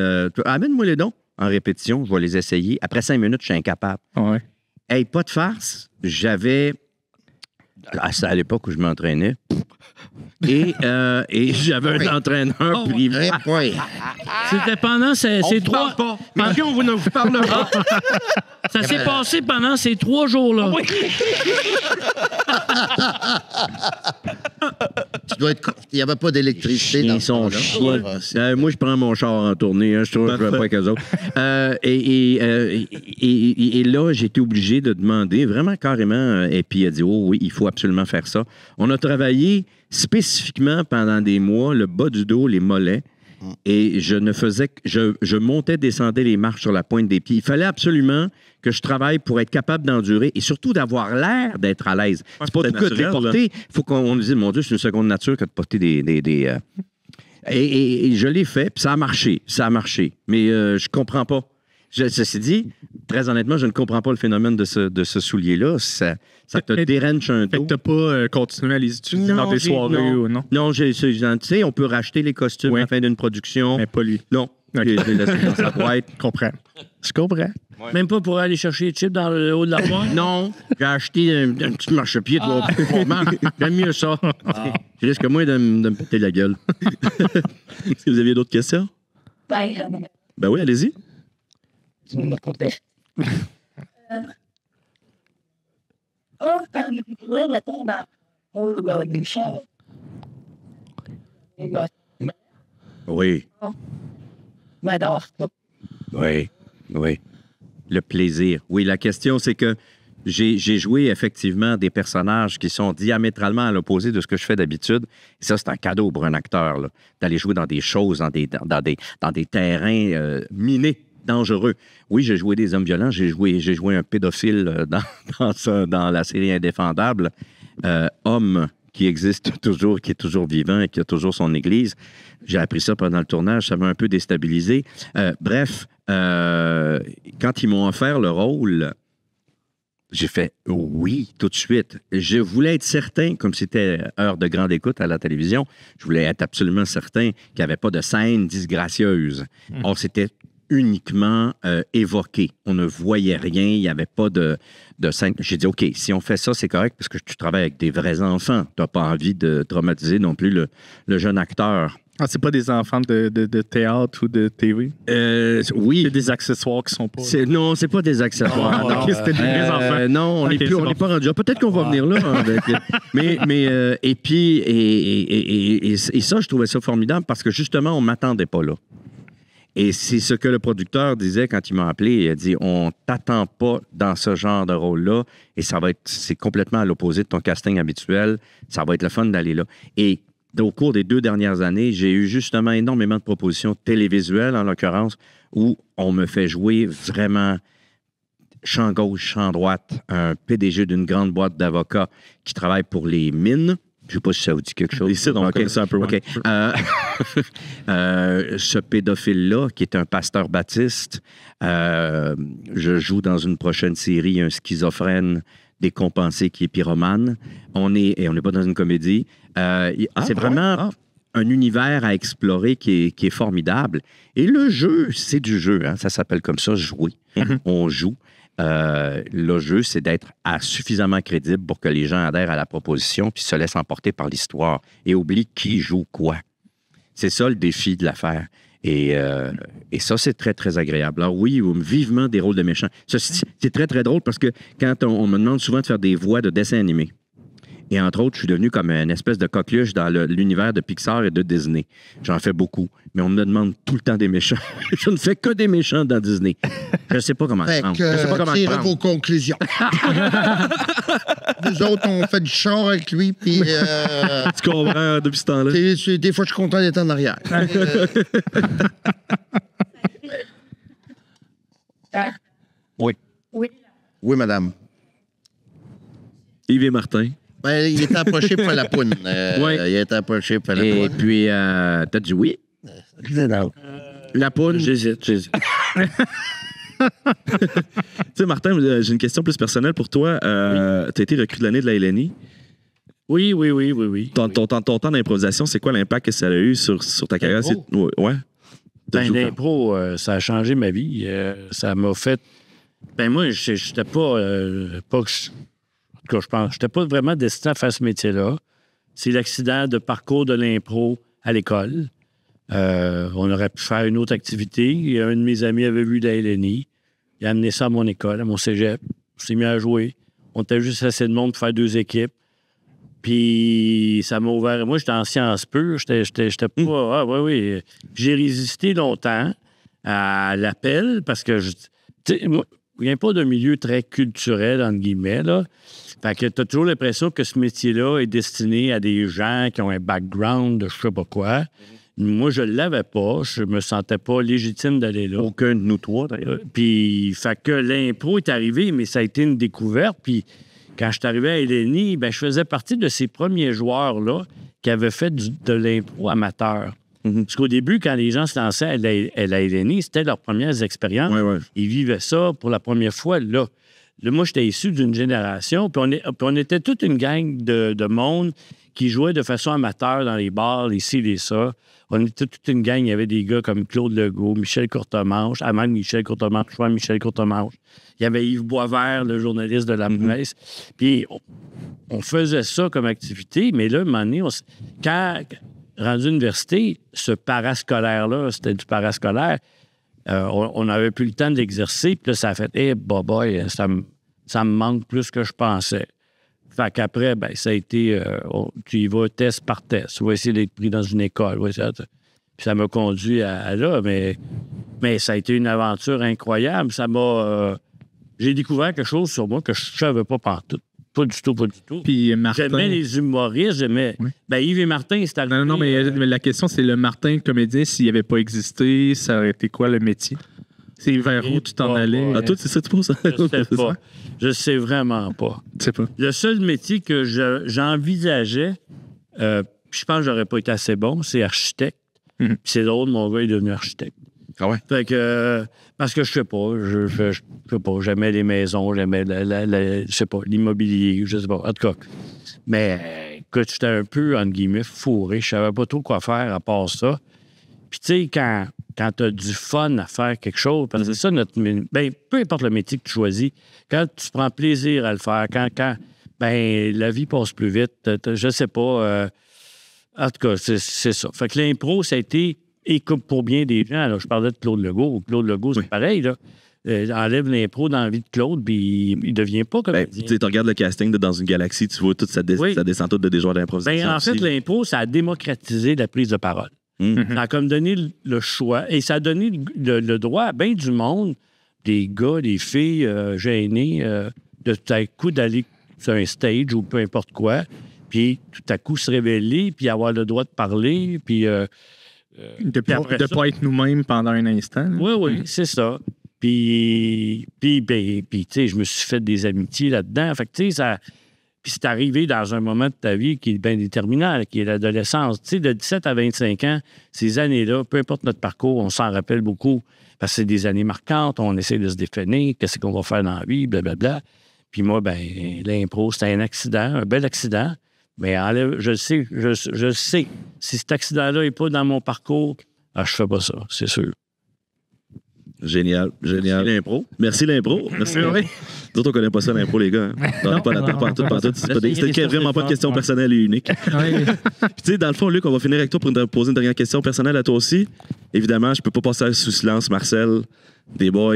amène-moi les dons en répétition, je vais les essayer. Après 5 minutes, je suis incapable. Ouais. Hey, pas de farce, j'avais... C'est à l'époque où je m'entraînais. Et j'avais un entraîneur privé. C'était pendant ces trois... Mention, vous ne vous parlez pas. Ça s'est passé pendant ces 3 jours-là. Tu dois être... Il n'y avait pas d'électricité dans Ils sont ce chiens. temps-là. Moi, je prends mon char en tournée. Hein, je trouve que je vais pas avec eux autres. Et là, j'ai été obligé de demander vraiment carrément. Et puis, il a dit, oh oui, il faut absolument faire ça. On a travaillé spécifiquement pendant des mois le bas du dos, les mollets. Et je ne faisais que... Je montais, descendais les marches sur la pointe des pieds. Il fallait absolument que je travaille pour être capable d'endurer et surtout d'avoir l'air d'être à l'aise. C'est pas tout que de les porter. Il faut qu'on nous dise, mon Dieu, c'est une seconde nature que de porter des Et je l'ai fait, puis ça a marché. Ça a marché. Mais je comprends pas. Ceci dit, très honnêtement, je ne comprends pas le phénomène de ce soulier-là. Ça te dérange un Fait dos. que t'as pas continué à les utiliser dans des soirées ou non? Non, tu sais, on peut racheter les costumes à la fin d'une production. Mais pas lui. Non. Ok. Je l'ai laissé dans sa boîte. Je comprends. Je comprends. Même pas pour aller chercher les chips dans le haut de l'armoire? Non, j'ai acheté un petit marchepied. J'aime mieux ça. Je risque moins de me péter la gueule. Est-ce que vous aviez d'autres questions? Ben, Ben oui, allez-y. tu me racontais. Quand je courais la tombe, on le des chars. Oui, M'adore. oui, oui. Le plaisir. Oui, la question, c'est que j'ai joué effectivement des personnages qui sont diamétralement à l'opposé de ce que je fais d'habitude. Et ça, c'est un cadeau pour un acteur, là, d'aller jouer dans des choses, dans des terrains minés, dangereux. Oui, j'ai joué des hommes violents. J'ai joué un pédophile dans la série Indéfendable. Homme qui existe toujours, qui est toujours vivant et qui a toujours son église. J'ai appris ça pendant le tournage. Ça m'a un peu déstabilisé. Bref, quand ils m'ont offert le rôle, j'ai fait oui tout de suite. Je voulais être certain, comme c'était heure de grande écoute à la télévision, je voulais être absolument certain qu'il n'y avait pas de scène disgracieuse. Or, c'était uniquement évoqué. On ne voyait rien, il n'y avait pas de scène. J'ai dit, OK, si on fait ça, c'est correct parce que tu travailles avec des vrais enfants. Tu n'as pas envie de traumatiser non plus le jeune acteur. Ah, c'est pas des enfants de théâtre ou de TV? Oui. C'est des accessoires qui sont pas... Non, c'est pas des accessoires. Ah, ok, c'était des vrais enfants. Non, on Ok, n'est pas rendu là. Peut-être qu'on va venir là. Et puis, et ça, je trouvais ça formidable parce que justement, on ne m'attendait pas là. Et c'est ce que le producteur disait quand il m'a appelé. Il a dit, on t'attend pas dans ce genre de rôle-là et c'est complètement à l'opposé de ton casting habituel. Ça va être le fun d'aller là. Et au cours des 2 dernières années, j'ai eu justement énormément de propositions télévisuelles, en l'occurrence, où on me fait jouer vraiment champ gauche, champ droite, un PDG d'une grande boîte d'avocats qui travaille pour les mines. Je ne sais pas si ça vous dit quelque chose. Ici, on connaît ça un peu. OK. Ce pédophile-là, qui est un pasteur baptiste, je joue dans une prochaine série un schizophrène décompensé qui est pyromane. On n'est pas dans une comédie. C'est vraiment un univers à explorer qui est formidable. Et le jeu, c'est du jeu. Hein, ça s'appelle comme ça, jouer. On joue. Le jeu, c'est d'être suffisamment crédible pour que les gens adhèrent à la proposition puis se laissent emporter par l'histoire et oublient qui joue quoi. C'est ça le défi de l'affaire. Et ça, c'est très, très agréable. Alors oui, vivement des rôles de méchants. Ça, c'est très, très drôle parce que quand on me demande souvent de faire des voix de dessins animés, et entre autres, je suis devenu comme une espèce de coqueluche dans l'univers de Pixar et de Disney. J'en fais beaucoup, mais on me demande tout le temps des méchants. Je ne fais que des méchants dans Disney. Je ne sais pas comment Fait prendre. que, Je sais pas comment tirez prendre. vos conclusions. Nous autres, on fait du char avec lui, puis Tu comprends depuis ce temps-là? des fois, je suis content d'être en arrière. Oui. Oui, madame. Yves et Martin. Ben, il est approché pour la poune. Oui. Il est approché pour la Et poune. puis, t'as dit oui? La poule? J'hésite. Tu sais, Martin, j'ai une question plus personnelle pour toi. Tu as été recrue de l'année de la LNI. Oui. Ton temps d'improvisation, c'est quoi l'impact que ça a eu sur ta carrière? Ouais. Ben, l'impro, ça a changé ma vie. Ça m'a fait... Ben moi, j'étais pas... en tout cas, je pense, j'étais pas vraiment destiné à faire ce métier-là. C'est l'accident de parcours de l'impro à l'école. On aurait pu faire une autre activité. Et un de mes amis avait vu de la LNI. Il a amené ça à mon école, à mon cégep. On s'est mis à jouer. On était juste assez de monde pour faire 2 équipes. Puis ça m'a ouvert. Moi, j'étais en sciences pures. J'étais pas. Ah, oui. J'ai résisté longtemps à l'appel parce que moi, je viens pas d'un milieu très culturel, entre guillemets, là. Fait que t'as toujours l'impression que ce métier-là est destiné à des gens qui ont un background de je sais pas quoi. Moi, je l'avais pas. Je me sentais pas légitime d'aller là. Aucun de nous trois, d'ailleurs. Puis, fait que l'impro est arrivé, mais ça a été une découverte. Puis, quand je suis arrivé à LNI, je faisais partie de ces premiers joueurs-là qui avaient fait de l'impro amateur. Parce qu'au début, quand les gens se lançaient à la LNI, c'était leurs premières expériences. Ouais. Ils vivaient ça pour la première fois là. Moi, j'étais issu d'une génération, puis on était toute une gang de monde qui jouait de façon amateur dans les bars, les ci, les ça. On était toute une gang. Il y avait des gars comme Claude Legault, Michel Courtemanche, même Michel Courtemanche, Michel Courtemanche. Il y avait Yves Boisvert, le journaliste de la presse. Puis on faisait ça comme activité, mais là, à un moment donné, quand rendu à l'université, ce parascolaire-là, c'était du parascolaire, on n'avait plus le temps de l'exercer, puis là, ça a fait ça me manque plus que je pensais. Fait qu'après, ça a été, tu y vas test par test. Tu vas essayer d'être pris dans une école. Puis ça m'a conduit à là, mais ça a été une aventure incroyable. Ça m'a... j'ai découvert quelque chose sur moi que je ne savais pas partout. Pas du tout. Puis Martin... J'aimais les humoristes, j'aimais... Oui. Yves et Martin, c'est arrivé... Non, mais la question, c'est le Martin comédien, s'il n'avait pas existé, ça aurait été quoi le métier? C'est vers où tu t'en allais? Ah, toi, c'est ça que tu penses? Je sais pas. Je sais vraiment pas. Je sais pas. Le seul métier que j'envisageais, je pense que j'aurais pas été assez bon, c'est architecte. Puis c'est drôle, mon gars est devenu architecte. Ah ouais? Fait que, parce que je sais pas, j'aimais les maisons, j'aimais je sais pas, l'immobilier, je sais pas, en tout cas. Mais écoute, j'étais un peu, entre guillemets, fourré. Je savais pas trop quoi faire à part ça. Puis tu sais, quand tu as du fun à faire quelque chose, parce que c'est ça peu importe le métier que tu choisis, quand tu prends plaisir à le faire, quand la vie passe plus vite, je sais pas. En tout cas, c'est ça. Fait que l'impro, ça a été, et comme pour bien des gens, là, je parlais de Claude Legault. Claude Legault, c'est pareil, là. Enlève l'impro dans la vie de Claude, puis il devient pas comme tu regardes le casting de Dans une galaxie, tu vois toute sa descente de des joueurs d'improvisation. En fait, l'impro, ça a démocratisé la prise de parole. Ça a comme donné le choix et ça a donné le droit à bien du monde, des gars, des filles gênés, de tout à coup d'aller sur un stage ou peu importe quoi, puis tout à coup se révéler, puis avoir le droit de parler, puis... de ne pas être nous-mêmes pendant un instant. Oui, c'est ça. Puis tu sais, je me suis fait des amitiés là-dedans. Fait que, tu sais, ça... Puis c'est arrivé dans un moment de ta vie qui est bien déterminant, qui est l'adolescence. Tu sais, de 17 à 25 ans, ces années-là, peu importe notre parcours, on s'en rappelle beaucoup parce que c'est des années marquantes, on essaie de se définir, qu'est-ce qu'on va faire dans la vie, blablabla. Puis moi, l'impro, c'était un accident, un bel accident. Mais je sais, si cet accident-là n'est pas dans mon parcours, je fais pas ça, c'est sûr. Génial. Merci l'impro. Merci l'impro. Merci. Oui. D'autres, on connaît pas ça, l'impro, les gars. Pas tout. C'était vraiment pas de question personnelle et unique. Puis, tu sais, dans le fond, Luc, on va finir avec toi pour te poser une dernière question personnelle à toi aussi. Évidemment, je peux pas passer sous silence Marcel des Boys,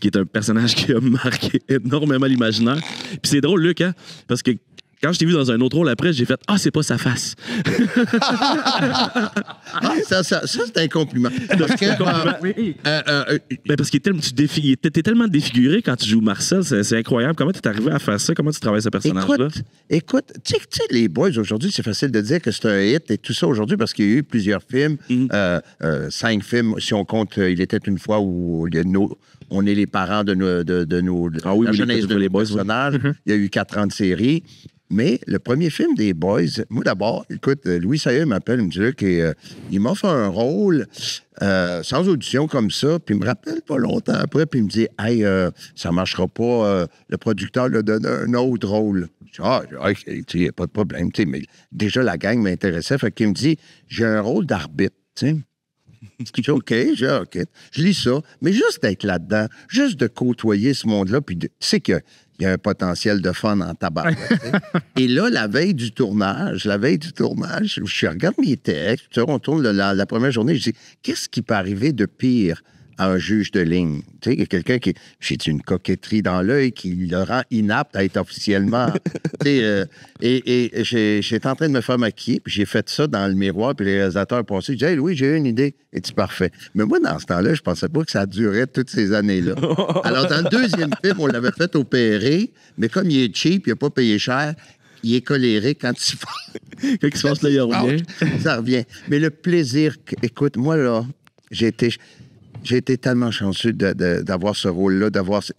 qui est un personnage qui a marqué énormément l'imaginaire. Puis c'est drôle, Luc, hein, parce que quand je t'ai vu dans un autre rôle après, j'ai fait « Ah, c'est pas sa face! » Ça, c'est un compliment. Parce que... parce qu'il était tellement défiguré quand tu joues Marcel, c'est incroyable. Comment tu es arrivé à faire ça? Comment tu travailles ce personnage-là? Écoute, tu sais, les Boys, aujourd'hui, c'est facile de dire que c'est un hit et tout ça aujourd'hui parce qu'il y a eu plusieurs films, 5 films, si on compte Il était une fois où on est les parents de la jeunesse de nos personnages. Il y a eu 4 ans de série. Mais le premier film des Boys, moi d'abord, écoute, Louis Saillet m'appelle, il me dit là qu'il m'offre un rôle sans audition comme ça, puis il me rappelle pas longtemps après, puis il me dit « Hey, ça marchera pas, le producteur lui a donné un autre rôle. » Je dis « il n'y a pas de problème. » Mais déjà, la gang m'intéressait, fait qu'il me dit « J'ai un rôle d'arbitre. » Je dis OK. Je lis ça, mais juste d'être là-dedans, juste de côtoyer ce monde-là, puis tu sais qu'il il y a un potentiel de fun en tabac. Et là, la veille du tournage, je regarde mes textes, on tourne la première journée, je dis, qu'est-ce qui peut arriver de pire à un juge de ligne? Tu sais, il y a quelqu'un qui... J'ai une coquetterie dans l'œil qui le rend inapte à être officiellement... et j'étais en train de me faire maquiller, puis j'ai fait ça dans le miroir, puis les réalisateurs passaient, ils disaient, hey, Louis, j'ai eu une idée. Et c'est parfait. Mais moi, dans ce temps-là, je pensais pas que ça durait toutes ces années-là. Alors, dans le deuxième film, on l'avait fait opérer, mais comme il est cheap, il n'a pas payé cher, il est colérique quand Quand il se passe là, il revient. Ça revient. Mais le plaisir... Écoute, moi, là, j'ai été tellement chanceux d'avoir ce rôle-là,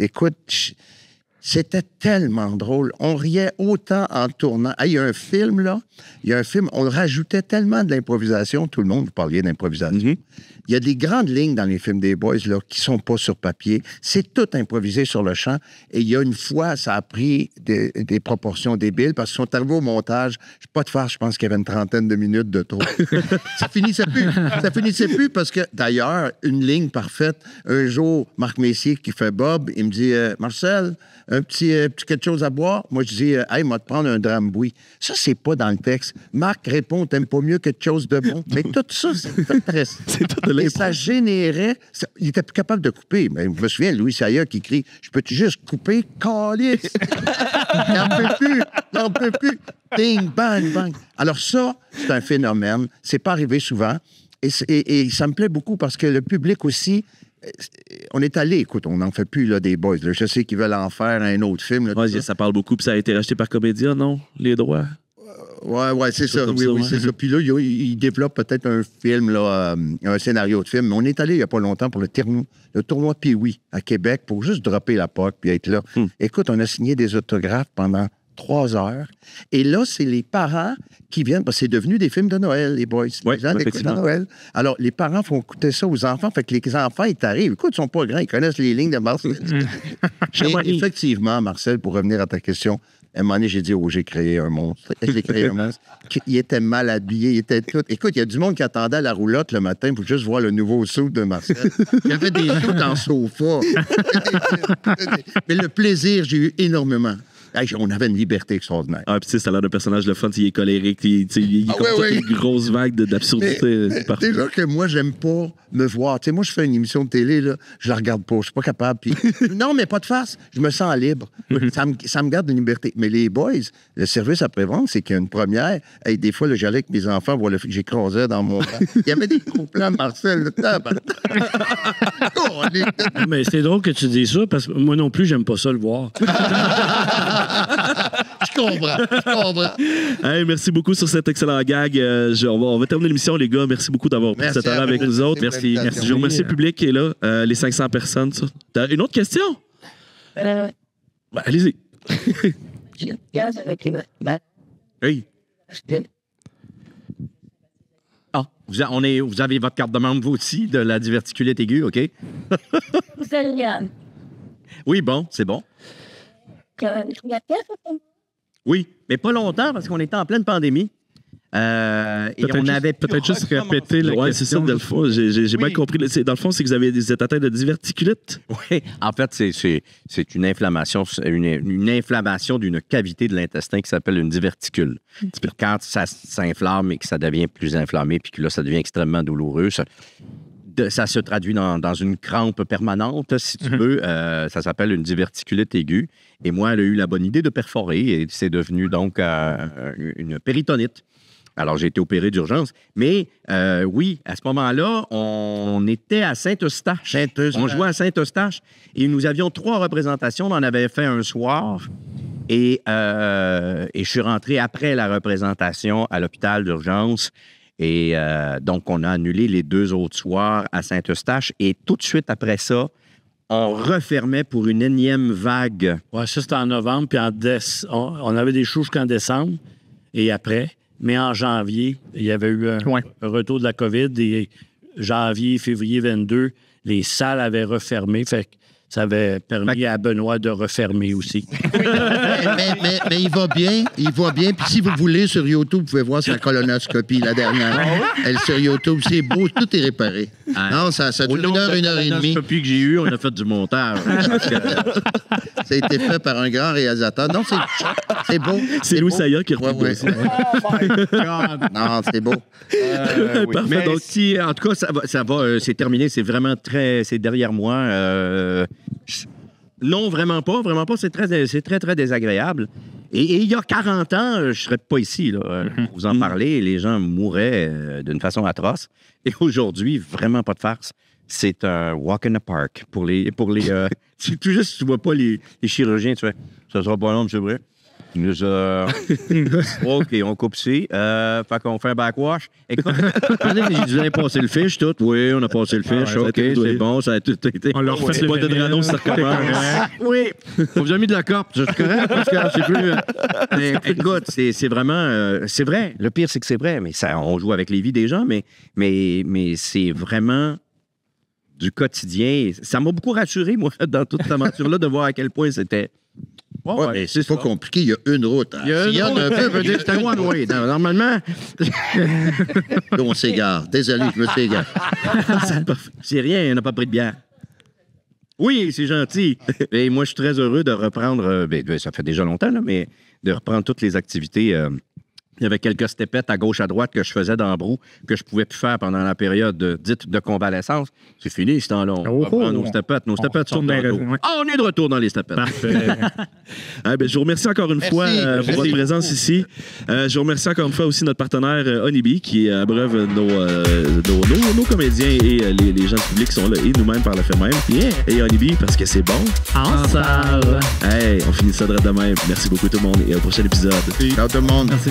Écoute, c'était tellement drôle. On riait autant en tournant. Il y a un film, on rajoutait tellement de l'improvisation. Tout le monde, vous parliez d'improvisation. Mm-hmm. Il y a des grandes lignes dans les films des Boys là, qui sont pas sur papier. C'est tout improvisé sur le champ. Et il y a une fois, ça a pris des proportions débiles parce qu'ils sont arrivés au montage. Je pas de farce, je pense qu'il y avait une trentaine de minutes de trop. Ça finissait plus parce que, d'ailleurs, une ligne parfaite. Un jour, Marc Messier qui fait Bob, il me dit Marcel, un petit quelque chose à boire. Moi, je dis hey, moi, te prendre un drambuie. Ça, c'est pas dans le texte. Marc répond t'aimes pas mieux quelque chose de bon. Mais tout ça, c'est très... Et ça générait... il était plus capable de couper. Mais je me souviens, Louis Saya qui crie « Je peux-tu juste couper? Calice! » Il n'en peut plus. Bing, bang, bang. Alors ça, c'est un phénomène. C'est pas arrivé souvent. Et ça me plaît beaucoup parce que le public aussi... On est allé, écoute, on n'en fait plus là, des Boys. Là. Je sais qu'ils veulent en faire un autre film. Là, ouais, ça parle beaucoup, puis ça a été racheté par Comédia, non? Les droits? Ouais, c'est ça. Oui, c'est ça. Puis là, il développe peut-être un film, là, un scénario de film. Mais on est allé il n'y a pas longtemps pour le tournoi Pee-Wee à Québec pour juste dropper la POC puis être là. Écoute, on a signé des autographes pendant 3 heures. Et là, c'est les parents qui viennent, parce que c'est devenu des films de Noël, les Boys. Oui, les gens écoutent de Noël. Alors, les parents font écouter ça aux enfants. Fait que les enfants, ils t'arrivent. Écoute, ils sont pas grands, ils connaissent les lignes de Marcel. Et effectivement, Marcel, pour revenir à ta question, à un moment donné, j'ai dit, j'ai créé un monstre. J'ai créé un monstre. Il était mal habillé, il était tout... Écoute, il y a du monde qui attendait à la roulotte le matin pour juste voir le nouveau suit de Marcel. Il y avait des soutes en sofa. Mais le plaisir, j'ai eu énormément. On avait une liberté extraordinaire. Ah, puis tu sais, ça a l'air d'un personnage le fun, il est colérique, il a une grosse vague d'absurdité. Déjà que moi, j'aime pas me voir. Tu sais, moi, je fais une émission de télé, là, je la regarde pas, je suis pas capable. Puis, non, mais pas de face, je me sens libre. Ça me garde une liberté. Mais les Boys, le service après-vente, c'est qu'il y a une première. Hey, des fois, j'allais avec mes enfants voir j'écrasais dans mon plan. Il y avait des gros plans de Marcel. Mais c'est drôle que tu dises ça, parce que moi non plus, j'aime pas ça le voir. Je comprends. Hey, merci beaucoup sur cet excellent gag. On va terminer l'émission, les gars. Merci beaucoup d'avoir pris cette temps-là avec nous autres. Merci. Je remercie le public qui est là, les 500 personnes. Ça. T'as une autre question? Allez-y. Oui. Ah, vous avez votre carte de membre, vous aussi, de la diverticulite aiguë, OK? Oui, bon, c'est bon. Oui, mais pas longtemps, parce qu'on était en pleine pandémie. Et on avait peut-être juste répéter la question. C'est ça, dans le fond. J'ai mal compris. Dans le fond, c'est que vous êtes atteint de diverticulite? Oui, en fait, c'est une inflammation, une inflammation d'une cavité de l'intestin qui s'appelle une diverticule. Quand ça s'inflamme et que ça devient plus inflammé, puis que là, ça devient extrêmement douloureux, ça se traduit dans une crampe permanente, si tu veux. Ça s'appelle une diverticulite aiguë. Et moi, elle a eu la bonne idée de perforer et c'est devenu donc une péritonite. Alors, j'ai été opéré d'urgence. Mais oui, à ce moment-là, on était à Saint-Eustache. On jouait à Saint-Eustache et nous avions 3 représentations. On en avait fait un soir. Et je suis rentré après la représentation à l'hôpital d'urgence. Et donc, on a annulé les 2 autres soirs à Saint-Eustache. Et tout de suite après ça, on refermait pour une énième vague. Oui, ça, c'était en novembre. Puis on avait des shows jusqu'en décembre et après. Mais en janvier, il y avait eu un retour de la COVID. Et janvier, février 22, les salles avaient refermé. Fait que Ça avait permis à Benoît de refermer aussi. mais il va bien. Il va bien. Puis si vous voulez, sur YouTube, vous pouvez voir sa colonoscopie, la dernière. Elle sur YouTube. C'est beau. Tout est réparé. Non, ça dure 1 heure et demie. Depuis que j'ai eu, on a fait du montage. Ça a été fait par un grand réalisateur. Non, c'est beau. C'est Louis Saya qui reprend Ouais. aussi. Non, c'est beau. Parfait, Mais donc, si, en tout cas, ça va, c'est terminé, c'est vraiment c'est derrière moi. Non, vraiment pas, c'est très désagréable. Et il y a 40 ans, je serais pas ici, là, pour vous en parler, les gens mouraient d'une façon atroce. Et aujourd'hui, vraiment pas de farce. C'est un walk in the park pour les si tu juste tu vois pas les chirurgiens, tu fais ça sera pas long, monsieur Bray. OK, on coupe ici. Fait qu'on fait un backwash. Écoute, vous avez passé le fiche, tout? Oui, on a passé le fiche. OK, c'est bon, ça a tout été. On leur fait c'est pas de Drano, ça recommence. Oui, on vous a mis de la corde. C'est correct parce que c'est plus. Mais écoute, c'est vraiment. C'est vrai. Le pire, c'est que c'est vrai. Mais ça, on joue avec les vies des gens, mais c'est vraiment du quotidien. Ça m'a beaucoup rassuré, moi, dans toute cette aventure-là, de voir à quel point c'était. Ouais, mais c'est pas compliqué. Il y a une route. Il y a une route, un peu, dire que c'était one way. Normalement. On s'égare. Désolé, je me suis égaré. C'est rien, on n'a pas pris de bière. Oui, c'est gentil. Et moi, je suis très heureux de reprendre, ça fait déjà longtemps, là, mais de reprendre toutes les activités. Il y avait quelques stepettes à gauche, à droite que je faisais dans Brou, que je pouvais plus faire pendant la période dite de convalescence. C'est fini, ce temps-là. On va prendre nos stepettes sont dans le dos. On est de retour dans les stepettes. Parfait. Je vous remercie encore une fois pour votre présence ici. Je vous remercie encore une fois aussi notre partenaire Honeybee qui abreuve nos comédiens et les gens du public qui sont là et nous-mêmes par le fait même. Yeah. Et Honeybee parce que c'est bon. En salle. Hey, on finit ça de même. Merci beaucoup tout le monde et au prochain épisode. Ciao tout le monde. Merci.